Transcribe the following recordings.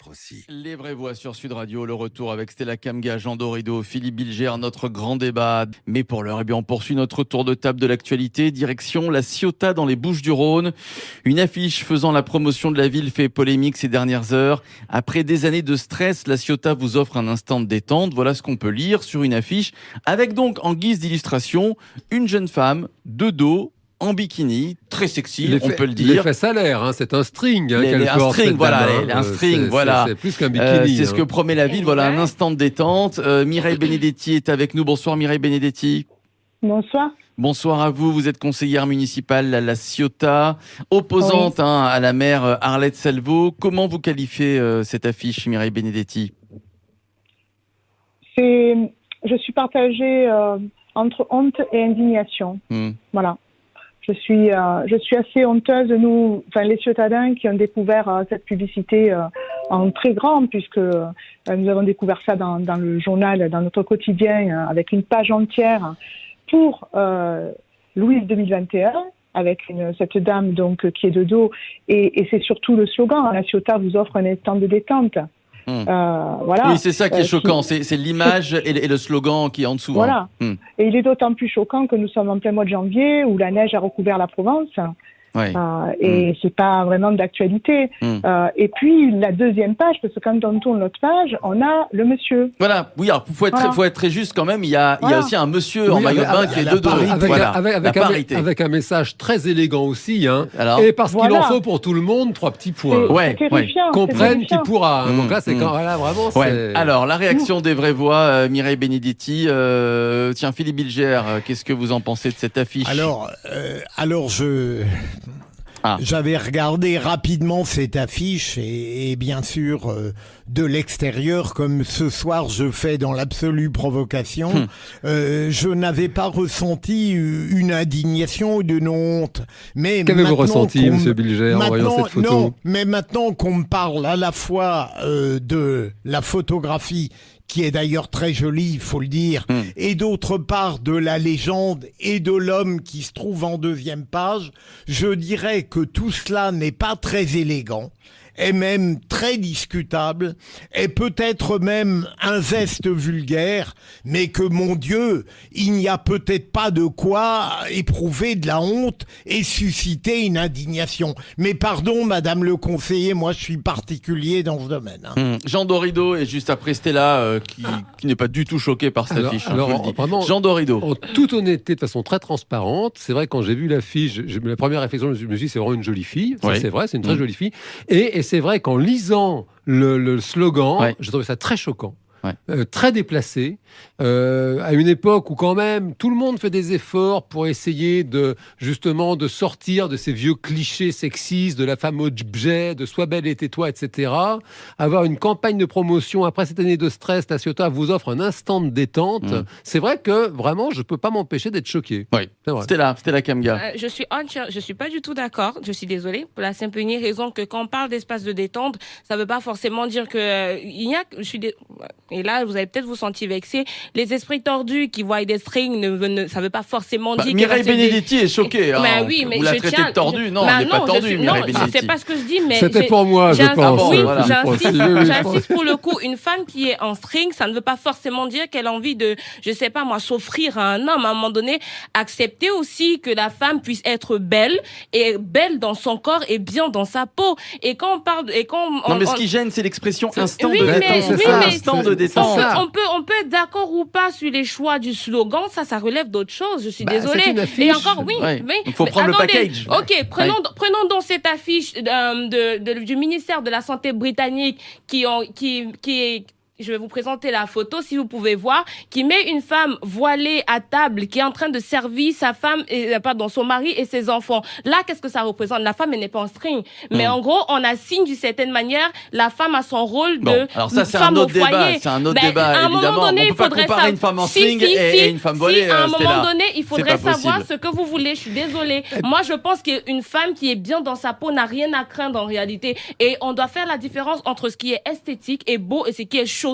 aussi. Les vraies voix sur Sud Radio, le retour avec Stella Kamga, Jean Dorido, Philippe Bilger, notre grand débat. Mais pour l'heure, on poursuit notre tour de table de l'actualité. Direction la Ciotat dans les Bouches-du-Rhône. Une affiche faisant la promotion de la ville fait polémique ces dernières heures. Après des années de stress, la Ciotat vous offre un instant de détente. Voilà ce qu'on peut lire sur une affiche. Avec donc en guise d'illustration, une jeune femme de dos, en bikini, très sexy, on peut le dire. L'effet salaire, hein, c'est un string qu'elle un porte. string, voilà, un string, voilà. C'est plus qu'un bikini. C'est ce que promet la ville, voilà, un instant de détente. Mireille Benedetti est avec nous. Bonsoir Mireille Benedetti. Bonsoir. Bonsoir à vous, vous êtes conseillère municipale à la Ciotat, opposante oui. à la maire Arlette Salvo. Comment vous qualifiez cette affiche, Mireille Benedetti? Je suis partagée entre honte et indignation. Voilà. Je suis assez honteuse, nous, les Ciotadins qui ont découvert cette publicité en très grand, puisque nous avons découvert ça dans le journal, dans notre quotidien, avec une page entière pour Louise 2021, avec cette dame donc qui est de dos, et c'est surtout le slogan, la Ciotat vous offre un instant de détente. Voilà. Oui, c'est ça qui est choquant, c'est l'image et le slogan qui est en dessous. Voilà. Hein. Et il est d'autant plus choquant que nous sommes en plein mois de janvier où la neige a recouvert la Provence. Ouais. Et c'est pas vraiment d'actualité. Et puis la deuxième page, parce que quand on tourne l'autre page, on a le monsieur. Voilà, oui, alors faut être très juste quand même, il y a aussi un monsieur en maillot de bain qui est de dos. Avec un message très élégant aussi, hein. Alors, et parce qu'il en faut pour tout le monde, 3 petits points. Comprenne qui pourra. Donc là, c'est quand vraiment. Alors, la réaction des vraies voix, Mireille Benedetti. Tiens, Philippe Bilger, qu'est-ce que vous en pensez de cette affiche? J'avais regardé rapidement cette affiche et bien sûr de l'extérieur, comme ce soir je fais dans l'absolue provocation, je n'avais pas ressenti une indignation ou une honte. Mais qu'avez-vous ressenti, Monsieur Bilger, en voyant cette photo? Non, mais maintenant qu'on me parle à la fois de la photographie, qui est d'ailleurs très jolie, il faut le dire, et d'autre part de la légende et de l'homme qui se trouve en deuxième page, je dirais que tout cela n'est pas très élégant, est même très discutable, est peut-être même un zeste vulgaire, mais que, mon Dieu, il n'y a peut-être pas de quoi éprouver de la honte et susciter une indignation. Mais pardon, Madame le conseiller, moi je suis particulier dans ce domaine. Jean Dorido est juste après Stella, qui n'est pas du tout choqué par cette affiche. Vraiment, Jean Dorido. En toute honnêteté, de façon très transparente, c'est vrai, quand j'ai vu l'affiche, la première réflexion, je me suis dit, c'est vraiment une jolie fille. Ça, c'est vrai, c'est une très jolie fille. Et c'est vrai qu'en lisant le slogan, j'ai trouvé ça très choquant. Très déplacé, à une époque où quand même tout le monde fait des efforts pour essayer justement de sortir de ces vieux clichés sexistes, de la femme objet, de sois belle et tais-toi, etc. Avoir une campagne de promotion après cette année de stress, la Ciotat vous offre un instant de détente. C'est vrai que vraiment je peux pas m'empêcher d'être choqué. Stella Kamga. Je suis pas du tout d'accord, je suis désolée, pour la simple et unique raison que quand on parle d'espace de détente, ça veut pas forcément dire que et là, vous allez peut-être vous sentir vexé. Les esprits tordus qui voient des strings, ça veut pas forcément dire... Mireille Benedetti est choquée. Oui, mais vous la traitez de tordue. Non, elle n'est pas tordue, Mireille Benedetti. C'est pas ce que je dis, mais... C'était pour moi, je pense. J'insiste pour le coup. Une femme qui est en string, ça ne veut pas forcément dire qu'elle a envie de, je sais pas moi, s'offrir à un homme. À un moment donné, accepter aussi que la femme puisse être belle, et belle dans son corps et bien dans sa peau. Et quand on parle... Non, mais ce qui gêne, c'est l'expression instant de détente. Instant de détente. On peut être d'accord ou pas sur les choix du slogan, ça relève d'autre chose, je suis désolée. C'est une affiche. Et encore, il faut prendre le package. Ok, prenons donc cette affiche du ministère de la Santé britannique qui est... Je vais vous présenter la photo, si vous pouvez voir, qui met une femme voilée à table, qui est en train de servir son mari et ses enfants. Là, qu'est-ce que ça représente? La femme, elle n'est pas en string. Mais en gros, on assigne d'une certaine manière, la femme a son rôle de alors ça, c'est femme un autre au foyer. débat. C'est un autre débat, évidemment. On ne peut pas comparer une femme en string et une femme voilée. À un moment donné, il faudrait savoir ce que vous voulez. Je suis désolée. Moi, je pense qu'une femme qui est bien dans sa peau n'a rien à craindre en réalité. Et on doit faire la différence entre ce qui est esthétique et beau et ce qui est choquant.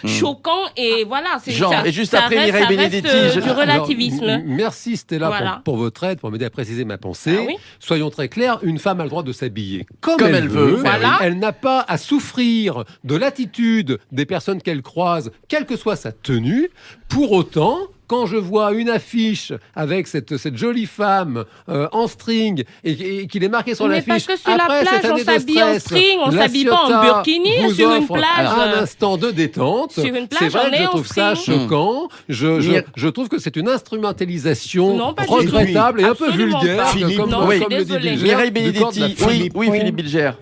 choquant et voilà. Jean, et juste après Mireille Benedetti, du relativisme. Alors, merci Stella pour votre aide, pour m'aider à préciser ma pensée. Ah oui. Soyons très clairs, une femme a le droit de s'habiller comme elle veut. Voilà. Elle n'a pas à souffrir de l'attitude des personnes qu'elle croise, quelle que soit sa tenue. Pour autant, quand je vois une affiche avec cette jolie femme en string et qu'il est marqué sur l'affiche, parce que sur la plage, on s'habille en string, on s'habille pas en burkini sur une plage. Un instant de détente. Sur une plage, c'est vrai que je trouve ça choquant. Je trouve que c'est une instrumentalisation regrettable et un peu vulgaire, comme le dit Bilger. Mireille Benedetti, oui, Philippe Bilger.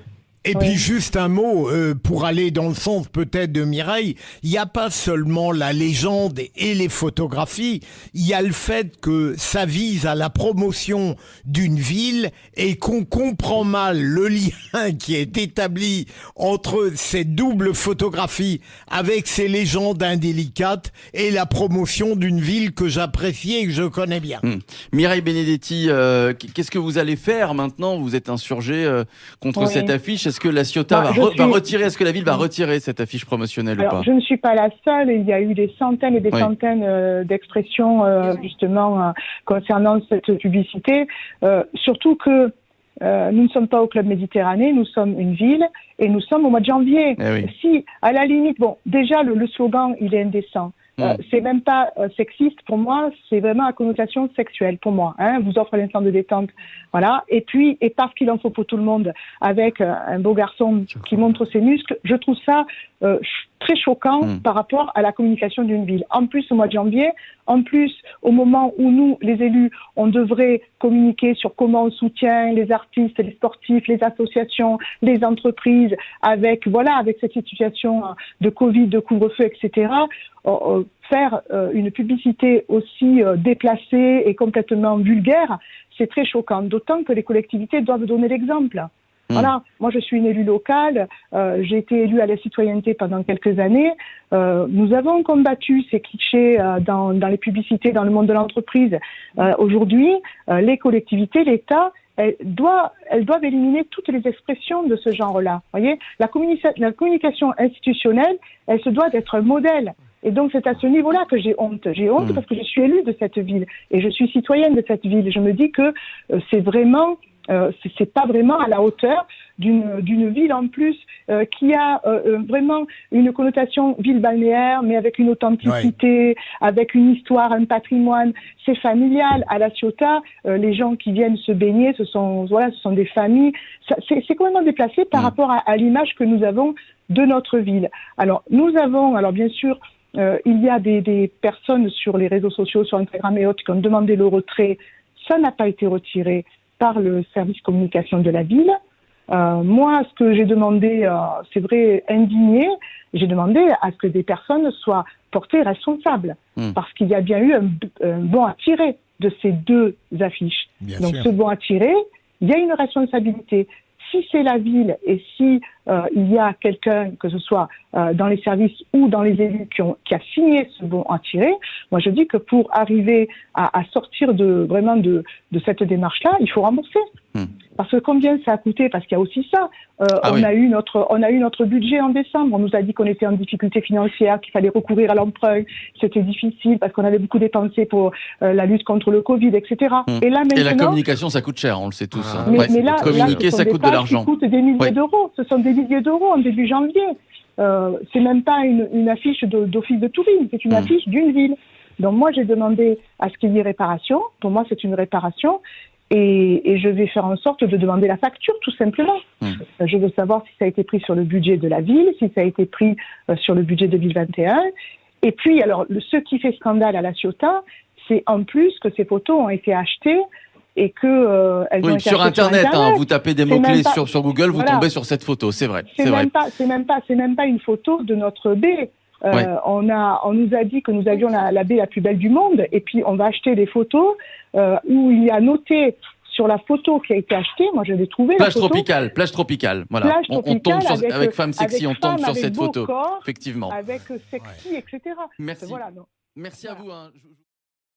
Et puis juste un mot, pour aller dans le sens peut-être de Mireille, il n'y a pas seulement la légende et les photographies, il y a le fait que ça vise à la promotion d'une ville et qu'on comprend mal le lien qui est établi entre cette double photographie avec ces légendes indélicates et la promotion d'une ville que j'apprécie et que je connais bien. Mireille Benedetti, qu'est-ce que vous allez faire maintenant? Vous êtes insurgé contre cette affiche. Est-ce que la Ciotat va retirer, est-ce que la ville va retirer cette affiche promotionnelle ou pas? Je ne suis pas la seule. Il y a eu des centaines et des centaines d'expressions justement concernant cette publicité. Surtout que nous ne sommes pas au Club Méditerranée, nous sommes une ville et nous sommes au mois de janvier. Si, à la limite, déjà le slogan, il est indécent. C'est même pas sexiste pour moi, c'est vraiment à connotation sexuelle pour moi. Vous offre l'instant de détente, voilà. Et puis, et parce qu'il en faut pour tout le monde, avec un beau garçon qui montre ses muscles, je trouve ça très choquant par rapport à la communication d'une ville. En plus, au mois de janvier, en plus, au moment où nous, les élus, on devrait communiquer sur comment on soutient les artistes, les sportifs, les associations, les entreprises, avec cette situation de Covid, de couvre-feu, etc., faire une publicité aussi déplacée et complètement vulgaire, c'est très choquant. D'autant que les collectivités doivent donner l'exemple. Voilà, moi je suis une élue locale, j'ai été élue à la citoyenneté pendant quelques années. Nous avons combattu ces clichés dans les publicités, dans le monde de l'entreprise. Aujourd'hui, les collectivités, l'État, elles doivent éliminer toutes les expressions de ce genre-là. Voyez, la communication institutionnelle, elle se doit d'être un modèle. Et donc, c'est à ce niveau-là que j'ai honte. J'ai honte parce que je suis élue de cette ville et je suis citoyenne de cette ville. Je me dis que c'est pas vraiment à la hauteur d'une ville en plus qui a vraiment une connotation ville balnéaire, mais avec une authenticité, avec une histoire, un patrimoine. C'est familial. À la Ciotat, les gens qui viennent se baigner, ce sont des familles. C'est complètement déplacé par rapport à l'image que nous avons de notre ville. Alors bien sûr, il y a des personnes sur les réseaux sociaux, sur Instagram et autres, qui ont demandé le retrait. Ça n'a pas été retiré par le service communication de la ville. Moi, ce que j'ai demandé, c'est vrai, indigné, j'ai demandé à ce que des personnes soient portées responsables, parce qu'il y a bien eu un bon à tirer de ces deux affiches. Donc ce bon à tirer, il y a une responsabilité. Si c'est la ville et si il y a quelqu'un, que ce soit dans les services ou dans les élus qui a signé ce bon à tirer, moi je dis que pour arriver à sortir de cette démarche-là, il faut rembourser. Parce que combien ça a coûté? Parce qu'il y a aussi ça. On a eu notre budget en décembre. On nous a dit qu'on était en difficulté financière, qu'il fallait recourir à l'emprunt. C'était difficile parce qu'on avait beaucoup dépensé pour la lutte contre le Covid, etc. Et là maintenant, et la communication, ça coûte cher, on le sait tous. Mais là, communiquer, ça coûte de l'argent. Ça coûte des milliers d'euros. Ce sont des milliers d'euros en début janvier. C'est même pas une affiche d'office de tourisme, c'est une affiche d'une ville. Donc moi, j'ai demandé à ce qu'il y ait réparation. Pour moi, c'est une réparation. Et je vais faire en sorte de demander la facture, tout simplement. Je veux savoir si ça a été pris sur le budget de la ville, si ça a été pris sur le budget 2021. Et puis, alors, ce qui fait scandale à la Ciotat, c'est en plus que ces photos ont été achetées et que elles ont été sur achetées Internet. Vous tapez des mots-clés sur Google, vous tombez sur cette photo, c'est vrai. C'est même pas une photo de notre baie. On nous a dit que nous avions la baie la plus belle du monde, et puis on va acheter des photos où il y a noté sur la photo qui a été achetée, moi je l'ai trouvée. Plage tropicale, voilà. Plage tropicale, on tombe avec femme sexy, on tombe sur cette photo, corps, effectivement. avec sexy, etc. Merci. Voilà, merci à vous.